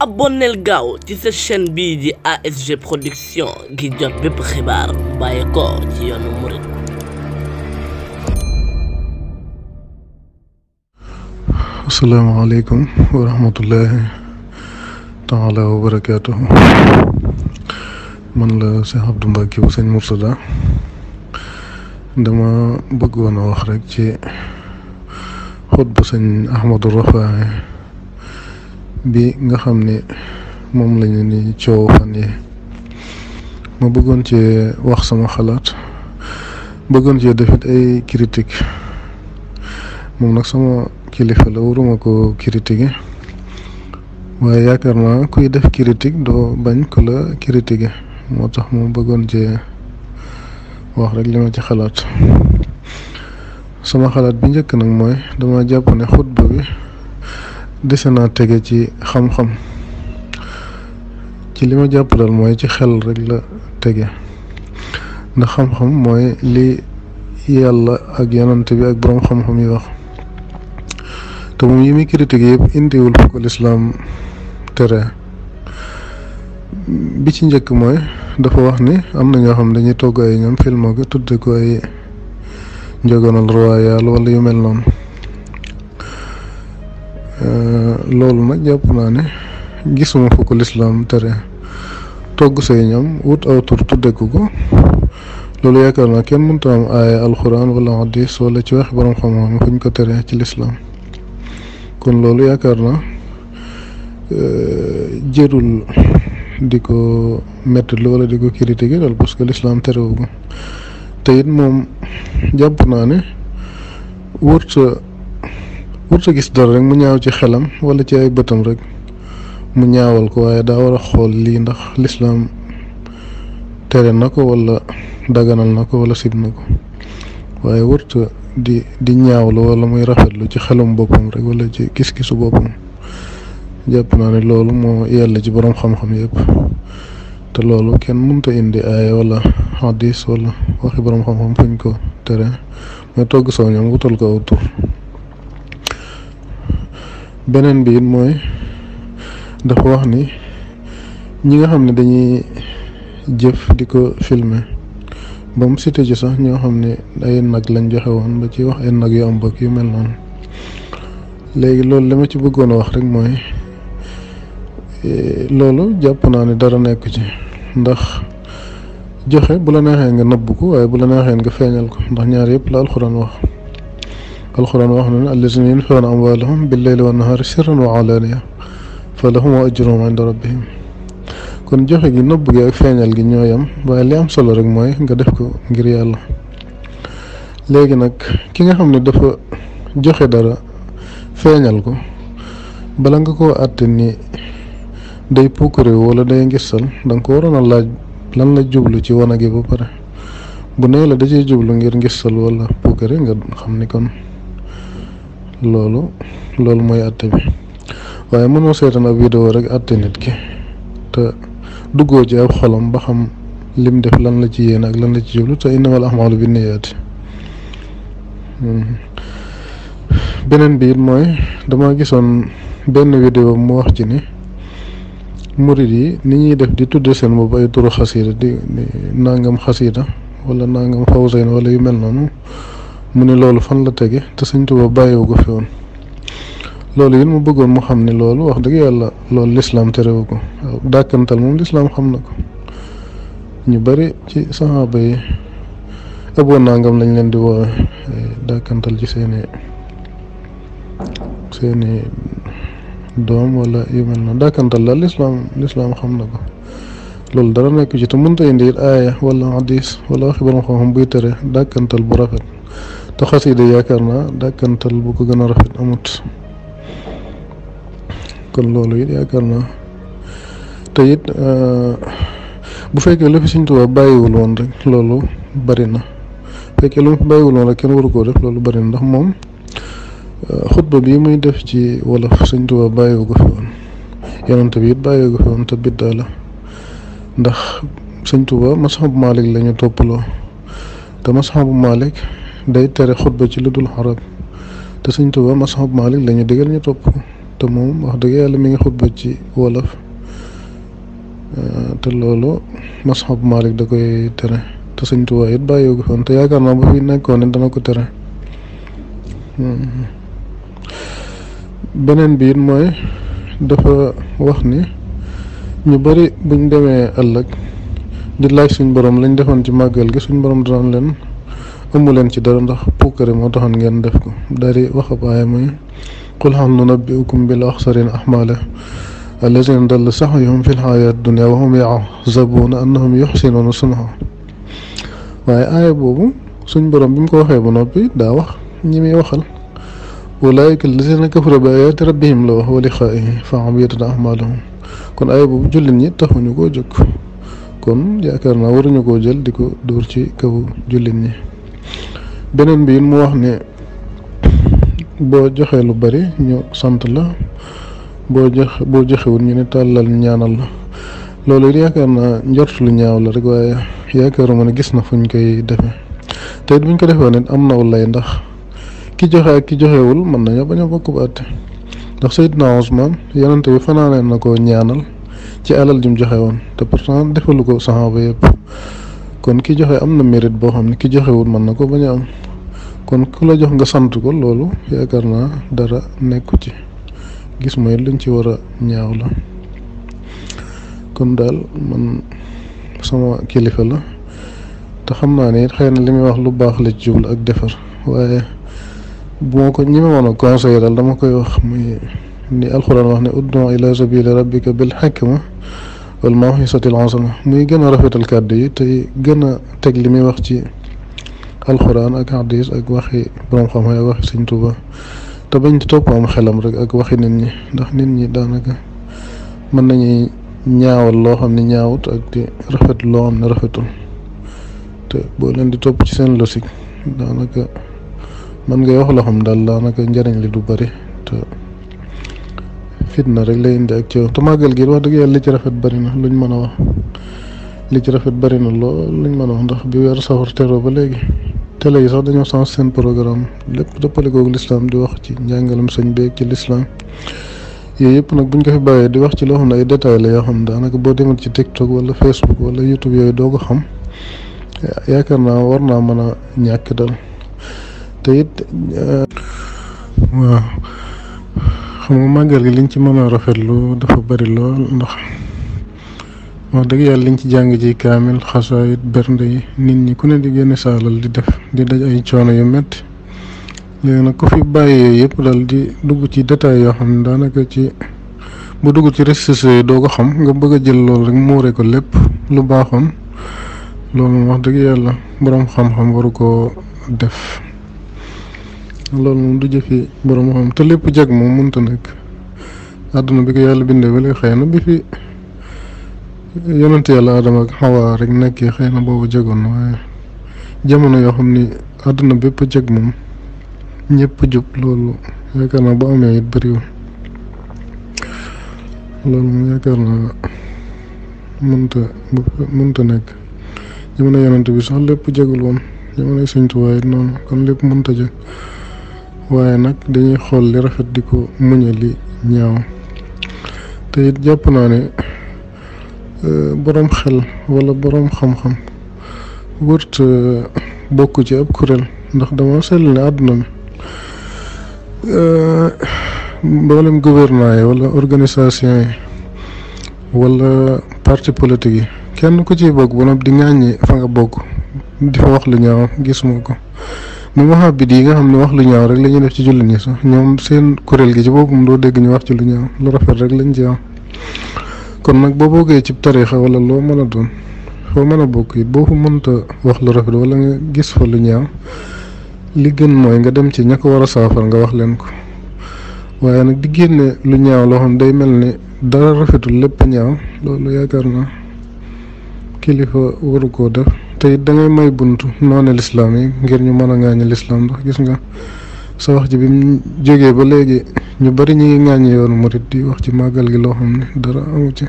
abonneel gaaw ci sa chaîne bii di ASG Production ngir jot bépp xibaar bàyyi ko ci yoonu murid. asalaamaaleykum wa rahmatullahi taala wa barakaatuhu. man la Cheikh Abdou Mbacke bu sëñ Mourtada. dama bëggoon a wax rek ci xutba sëñ Ahmadou Rafahi bi nga xam ne moom lañu ni coow fan yi ma bëggoon ci wax sama xalaat, bëggoon ci defit ay critique. moom nag sama kilifa la, waruma ko critiquer, waaye yaakaar naa kuy def critique doo bañ ko la critiquer, moo tax mu bëggoon ci wax rek li ma ci xalaat. sama xalaat bi njëkk nag mooy dama jàpp ne xutba bi dese naa tege ci xam-xam. ci li ma jàpp daal mooy ci xel rek la tege, ndax xam-xam mooy li yàlla ak yonante bi ak boroom xam-xam yi wax, te moom yi muy critique yëpp indiwul fu ko lislaam tere. bi ci njëkk mooy dafa wax ni am na ñoo xam dañuy togg ay ñoom film ko tudde ko ay njogonal royal wala yu mel noonu. loolu nag jàpp naa ne gisuma fu ko lislaam tere. togg say ñoom wut aw tur tudde ko loolu yaakaar naa kenn mënta am aaya alxuraan wala hadis wala ci wax borom xam-xam fuñ ko tere ci lislaam. kon loolu yaakaar naa jërul di ko métti wala di ko critiquer daal, parce que lislaam terewu ko. te it moom jàpp naa ne wërta gis dara rek mu ñaaw ci xelam wala ci ay bëtam rek mu ñaawal ko, waaye daa war a xool lii ndax lislaam tere na ko wala daganal na ko wala sib na ko, waaye wërta di ñaawlu wala muy rafetlu ci xelum boppam rek wala ci gis-gisu boppam. jàpp naa ne loolu moo yàlla ci boroom xam-xam yëpp, te loolu kenn mënta indi aaya wala hadis wala waxi boroom xam-xam fuñ ko tere. mooy togg saw ñoom wutal ko aw tur. beneen bi it mooy dafa wax ni ñi nga xam ne dañuy jëf di ko filmer, ba mu cité ci sax ñoo xam ne ay nag lañ joxe woon ba ci wax ay nag yu am bokk yu mel noonu. léegi loolu li ma ci bëggoon a wax rek mooy loolu jàpp naa ne dara nekku ci, ndax joxe bu la neexee nga nëbb ko, waaye bu la neexee nga feeñal ko, ndax ñaar yëpp la alxuraan wax. alxuraan wax na ne allazina yunfiquna amwaalahum bil-layli wan-nahaari sirran wa alaaniya fa lahum ajruhum inda rabbihim. kon joxe gi, nëbb gi ak feeñal gi ñoo yam, waaye li am solo rek mooy nga def ko ngir yàlla. léegi nag ki nga xam ne dafa joxe dara feeñal ko, bala nga koo àtte ni day puukare wala day ngistal, da nga ko waroon a laaj lan la jublu ci wana gi ba pare. bu nee la da cee jublu ngir ngistal wala puukare, nga xam ni kon loolu mooy àtte bi. waaye mënoo seetaan ab vidéo rek àtte nit ki te duggoo ci ab xolam ba xam lim def lan la ci yéene ak lan la ci jublu, te innamal a'maalu binniyaati. beneen bi it mooy dama gisoon benn vidéo mu wax ci ni murid yi ni ñuy def di tudde seen bopp ay turu xasida, di nangam xasida wala nangam fawzayn wala yu mel noonu. mu ne loolu fan la tege te Sëñ Tuubaa bàyyiwu ko fi woon. loolu it mu bëggoon mu xam ne loolu wax dëgg yàlla loolu lislaam terewu ko. waaw dàkkantal moom lislaam xam na ko. ñu bari ci saxaaba yi ëbboon nangam lañ leen di woowe dàkkantal ci seeni doom wala yu mel noonu. dàkkantal la lislaam xam na ko. loolu dara nekk ci te mënta indi it aaya wala hadis wala waxi borom xam-xam buy tere dàkkantal bu rafet. te xasida yaakaar naa dàkkantal bu ko gën a rafet amut. kon loolu it yaakaar naa te it bu fekkee lu fi Sëñ Tuubaa bàyyiwul woon rek loolu bari na. bu fekkee lu mu fi bàyyiwul woon rek kenn waru koo def, loolu bari na, ndax moom xutba bii muy def ci wolof Sëñ Tuubaa bàyyiwu ko fi woon, yonent bi it bàyyiwu ko fi woon, te biddaa la. ndax Sëñ Tuubaa mashabu Maalik la ñu toppaloo, te mashabu Maalik day tere xutba ci lu dul xarab, te Sëñ Tuubaa mashabu Maalik la ñu digal ñu topp ko. te moom wax dëgg yàlla mi ngi xutba ci wolof te loolu mashab Malik da koy tere te Sëñ Tuubaa it bàyyiwu ko fan te yaakaar naa ba fi nekkoon it dana ko tere. beneen bi it mooy dafa wax ni ñu bari buñ demee ëllëg di laaj suñ borom lañ defoon ci màggal gi suñ borom daan leen ëmmu leen ci dara ndax puukare moo taxoon ngeen def ko dari wax ab aaya muy qul hal nunabbi'ukum bil axsarina a'maala allazina dalla sa'yuhum fil hayaati dunya wa hum yahsabuuna annahum yuhsinuuna sun'a. waaye aaya boobu suñ borom bi mu ko waxee ba noppi daa wax ñi muy waxal ulaa'ika allazina kafaru bi aayaati rabbihim la wax wa liqaa'ihi fa habitat a'maaluhum. kon aaya boobu jullit ñi taxuñu koo jóg kon yaakaar naa waruñu koo jël di ko dóor ci kaw jullit ñi. beneen bi mu wax ne boo joxee lu bari ñu sant la boo joxewul ñu ne tàllal ñaanal la loolu it yaakaar naa njort lu ñaaw la rek waaye yaakaaruma ne gis na fuñ koy defee te it buñ ko defee nit am na lay ndax ki joxe ak ki joxewul mën nañoo bañ a bokk ba àtte ndax Seydina Usmaan yonente bi fanaanee na ko ñaanal ci alal jum joxe woon te pourtant defalu ko saxaaba yëpp kon ki joxe am na mérite boo xam ne ki joxewul mën na ko bañ a am kon ku la jox nga sant ko loolu yaakaar naa dara nekku ci gis mooy luñ ci war a ñaaw la. kon daal man sama kilifa la te xam naa ne it xëy na li muy wax lu baax la ci jublu ak defar waaye bu ma ko ñi ma mën a conseiller daal dama koy wax muy ni alxuraan wax ne ud'u ila sabili rabbika bil hikma wal maw'izatil hasana muy gën a rafetal kàddu yi tey gën a teg li muy wax ci alxuraan ak hadis ak waxi borom xam-xam ak waxi Sëñ Tuubaa te bañ ci topp am xelam rek ak waxi nit ñi ndax nit ñi daanaka mën nañuy ñaawal loo xam ne ñaawut ak di rafet loo xam ne rafetul te boo leen di topp ci seen logique daanaka mën ngay wax loo xam daal daanaka njariñ li du bari te fitna rek lay indi ak coow te màggal gi wax dëgg yàlla li ci rafet bari na luñ mën a wax li ci rafet bari na lool luñ mën a wax ndax bi weer safar teroo ba léegi télé yi sax dañoo sens seen programme lépp dëppale koog lislaam di wax ci njàngalam sëñ beeg ci lislaam yooyu yëpp nag buñ ko fi bàyyee di wax ci loo xam ne ay détails la yoo xam ne daanaka boo demat ci TikTok wala Facebook wala YouTube yooyu doo ko xam yaakaar naa war naa mën a ñàkk dal te it waaw xam nga màggal gi liñ ci mën a rafetlu dafa bari lool ndax wax dëgg yàlla liñ ci jàng ci kaamil xasaayit bernde yi nit ñi ku ne di génne saalal di def di daj ay coono yu metti léegi nag ku fi bàyyi yooyu yëpp daal di dugg ci détails yoo xam ne daanaka ci bu dugg ci réseaux sociaux yi doo ko xam nga bëgg a jël loolu rek muure ko lépp lu baaxoon loolu moom wax dëgg yàlla boroom xam-xam waru koo def loolu moom du jëfi boroom xam te lépp jag moom mënta nekk àdduna bi ko yàlla bindee ba léegi xëy na bi fi yonent yàlla Adama ak Xawaa rek nekkee xëy na boobu jagoon na waaye jamono yoo xam ni àdduna bépp jag moom ñëpp jub loolu yaakaar naa bu amee it bëriwul loolu moom yaakaar naa mënta nekk jamono yonent bi sax lépp jagul woon jamono Sëñ Tuubaa it noonu kon lépp mënta jag waaye nag dañuy xool li rafet di ko muñe li ñaaw te it jàpp naa ne boroom xel wala boroom xam-xam wërt bokk ci ab kuréel ndax dama seetlu ne àdduna mi mboolem gouvernement yi wala organisation yi wala parti politique yi kenn ku ciy bokk ba noppi di ŋàññi fa nga bokk di fa wax lu ñaaw gisuma ko mu wahabit yi nga xam ne wax lu ñaaw rek la ñuy def ci jullit ñi sax ñoom seen kuréel gi ci boppam doo dégg ñu wax ci lu ñaaw lu rafet rek lañ ci am kon nag boo bokkee ci tariixa wala loo mën a doon foo mën a bokk it boo fa mënta wax lu rafet wala nga gis fa lu ñaaw li gën mooy nga dem ci ña ko war a saafara nga wax leen ko waaye nag di génne lu ñaaw loo xam day mel ni dara rafetul lépp ñaaw loolu yaakaar naa kilifa waru koo def te it da ngay may buntu noone lislaam yi ngir ñu mën a ŋaañi lislaam ndax gis nga sa wax ji bi mu jógee ba léegi ñu bari ñu ngi ŋaañi yoonu murit di wax ci màggal gi loo xam ne dara amu ci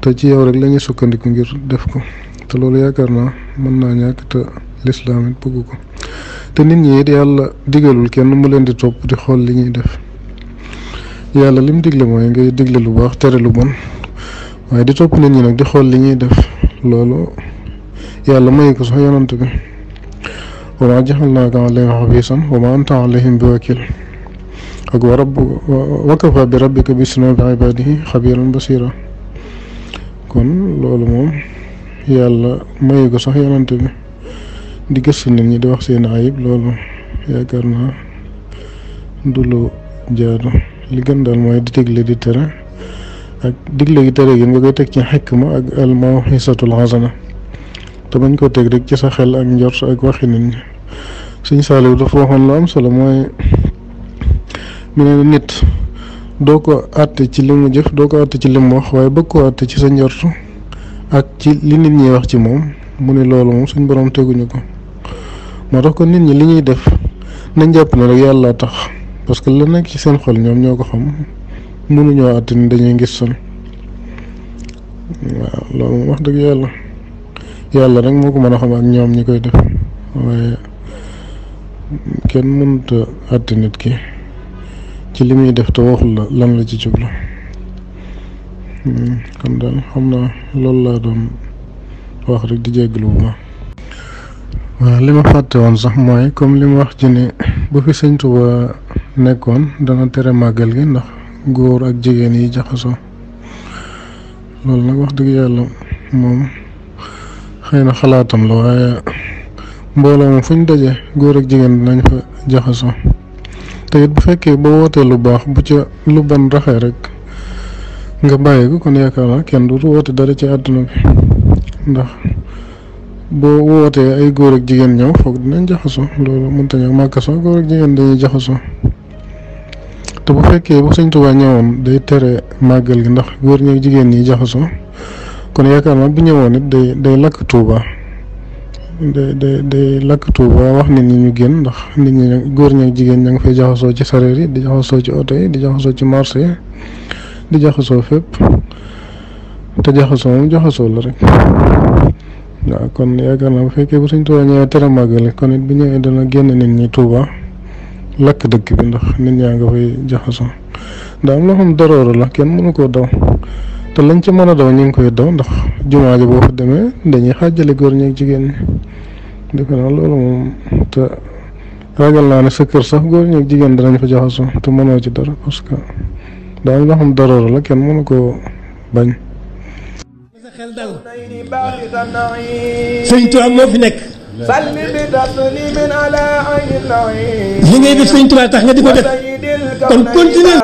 te ci yow rek la ñuy sukkandiku ngir def ko te loolu yaakaar naa mën naa ñàkk te lislaam it bëgg ko te nit ñi it yàlla digalul kenn mu leen di topp di xool li ñuy def yàlla lim digle mooy ngay digle lu baax tere lu bon waaye di topp nit ñi nag di xool li ñuy def loolu yàlla may ko sax yonant bi wa maa ja'alnaaka alayhim hafiizan wa maa anta alayhim bi wakiil ak wa kafaa bi rabbika bi zunuubi ibaadihi xabiiran basiira kon loolu moom yàlla may ko sax yonant bi di gëstu nit ñi di wax seen ayib loolu yaakaar naa du lu jaadu li gën daal mooy di digle di tere ak digle gi tere gi nga koy teg ci xikma ak al maw'izatul hasana te bañ koo teg rek ci sa xel ak njort ak waxi nit ñi Sëñ Saaliw dafa waxoon lu am solo mooy mu ne nit doo ko àtte ci li mu jëf doo ko àtte ci li mu wax waaye bëgg koo àtte ci sa njort ak ci li nit ñi wax ci moom mu ne loolu moom suñ borom teguñu ko moo tax kon nit ñi li ñuy def nañ jàpp ne rek yàlla tax parce que la nekk ci seen xol ñoom ñoo ko xam mënuñoo àtte ni dañuy gis sol waaw loolu moom wax dëgg yàlla rek moo ko mën a xam ak ñoom ñi koy def waaye kenn mënut a àtte nit ki ci li muy def te waxul la lan la ci jublu kon daal xam naa loolu laa doon wax rek di jégalu bu baax. waaw li ma fàtte woon sax mooy comme li mu wax ci ne bu fi Sëñ Tuubaa nekkoon dana tere màggal gi ndax góor ak jigéen yi jaxasoo loolu nag wax dëgg yàlla moom xëy na xalaatam la waaye mbooloo moom fu ñu daje góor ak jigéen dinañ fa jaxasoo te it bu fekkee ba wootee lu baax bu ca lu bon raxee rek nga bàyyi ko kon yaakaar naa kenn du woote dara ci àdduna bi ndax boo wootee ay góor ak jigéen ñëw foog dinañ jaxasoo loolu mënta ñëw màkk sax góor ak jigéen dañuy jaxasoo te bu fekkee bu Sëñ Tuubaa ñëwoon day tere màggal gi ndax góor ñi ak jigéen ñi jaxasoo kon yaakaar naa bu ñëwoon it day lakk Tuubaa day lakk Tuubaa wax nit ñi ñu génn ndax nit ñi góor ñi ak jigéen ña ngi fay jaxasoo ci sareer yi di jaxasoo ci oto yi di jaxasoo ci marché yi di jaxasoo fépp te jaxasoo moom jaxasoo la rek waaw kon yaakaar naa bu fekkee bu Sëñ Tuubaa ñëwee tere màggal kon it bu ñëwee dana génn nit ñi Tuubaa lakk dëkk bi ndax nit ñaa nga fay jaxasoo daa am loo xam daroora la kenn mënu koo daw te lañ ci mën a daw ñu ngi koy daw ndax jumaa ji boo fa demee dañuy xaajale góor ñi ak jigéen ñi defe naa loolu moom te ragal naa ne sa kër sax góor ñi ak jigéen danañ fa jaxasoo te mënoo ci dara parce que daa am loo xam daroora la kenn mënu koo bañ. Sëñ Tuubaa moo fi nekk. li ngay def Sëñ Tuubaa tax nga di ko def kon continuer